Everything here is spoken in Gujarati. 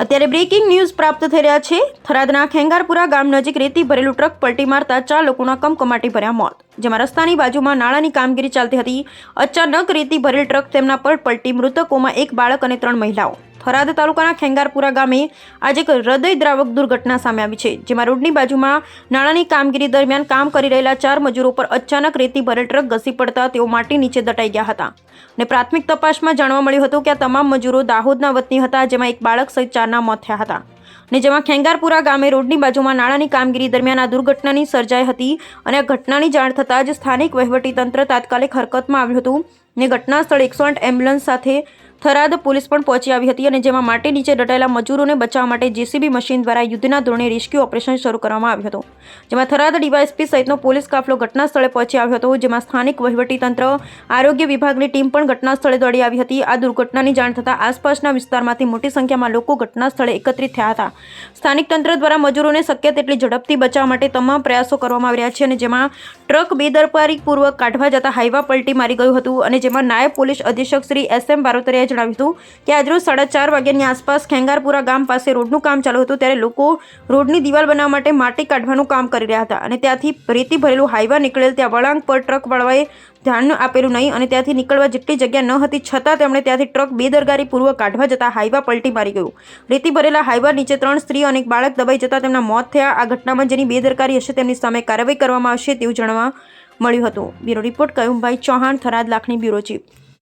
અત્યારે બ્રેકિંગ ન્યૂઝ પ્રાપ્ત થઈ રહ્યા છે। થરાદના ખેંગારપુરા ગામ નજીક રેતી ભરેલું ટ્રક પલટી મારતા 4 લોકોના કમકમાટી ભર્યા મોત। જેમાં રસ્તાની બાજુમાં નાળાની કામગીરી ચાલતી હતી। અચાનક રેતી ભરેલ ટ્રક તેમના પર પલટી મૃતકોમાં 1 બાળક અને 3 મહિલાઓ। થરાદ તાલુકાના ખેંગારપુરા ગામે આજે એક હૃદયદ્રાવક દુર્ઘટના સામે આવી છે। જેમાં રોડની બાજુમાં નાળાની કામગીરી દરમિયાન કામ કરી રહેલા 4 મજૂરો પર અચાનક રેતી ભરેલ ટ્રક ઘસી પડતા તેઓ માટી નીચે દટાઈ ગયા હતા। અને પ્રાથમિક તપાસમાં જાણવા મળ્યું હતું કે આ તમામ મજૂરો દાહોદના વતની હતા, જેમાં 1 બાળક સહિત 4ના મોત થયા હતા। અને જેમાં ખેંગારપુરા ગામે રોડની બાજુમાં નાળાની કામગીરી દરમિયાન આ દુર્ઘટનાની સર્જાઈ હતી। અને આ ઘટનાની જાણ થતાં જ સ્થાનિક વહીવટીતંત્ર તાત્કાલિક હરકતમાં આવ્યું હતું। ને ઘટના સ્થળે 108 એમ્બ્યુલન્સ સાથે થરાદ પોલીસ પણ પહોંચી આવી હતી। અને જેમાં માટી નીચે દટાયેલા મજૂરોને બચાવવા માટે જેસીબી મશીન દ્વારા યુદ્ધના ધોરણે રેસ્ક્યુ ઓપરેશન શરૂ કરવામાં આવ્યું હતું। જેમાં થરાદ ડીવાયએસપી સહિતનો પોલીસ કાફલો ઘટના સ્થળે પહોંચી આવ્યો હતો। જેમાં સ્થાનિક વહીવટીતંત્ર, આરોગ્ય વિભાગની ટીમ પણ ઘટના સ્થળે દોડી આવી હતી। આ દુર્ઘટનાની જાણ થતાં આસપાસના વિસ્તારમાંથી મોટી સંખ્યામાં લોકો ઘટના સ્થળે એકત્રિત થયા હતા। સ્થાનિક તંત્ર દ્વારા મજૂરોને શક્ય તેટલી ઝડપથી બચાવવા માટે તમામ પ્રયાસો કરવામાં આવી રહ્યા છે। અને જેમાં ટ્રક બેદરકારીપૂર્વક કાઢવા જતા હાઈવા પલટી મારી ગયું હતું। અને જેમાં નાયબ પોલીસ અધિક્ષક શ્રી SM બારોતરિયાએ જણાવ્યું હતું કે આજરોજ 4:30 વાગ્યાની આસપાસ ખેંગારપુરા ગામ પાસે રોડનું કામ ચાલુ હતું, ત્યારે લોકો રોડની દિવાલ બનાવવા માટે માટી કાઢવાનું કામ કરી રહ્યા હતા। અને ત્યાંથી રેતી ભરેલું હાઈવા નીકળેલ ત્યાં વળાંક પર ટ્રકવાળાએ ધ્યાન આપેલું નહીં અને ત્યાંથી નીકળવા જેટલી જગ્યા ન હતી છતાં તેમણે ત્યાંથી ટ્રક બેદરકારીપૂર્વક કાઢવા જતા હાઈવા પલટી મારી ગયું। રેતી ભરેલા હાઈવા નીચે 3 સ્ત્રી અને 1 બાળક દબાઈ જતા તેમના મોત થયા। આ ઘટનામાં જેની બેદરકારી હશે તેમની સામે કાર્યવાહી કરવામાં આવશે તેવું જાણવા મળ્યું હતું। Bureau report કયુમભાઈ Chauhan, Tharad Lakhani bureau chief.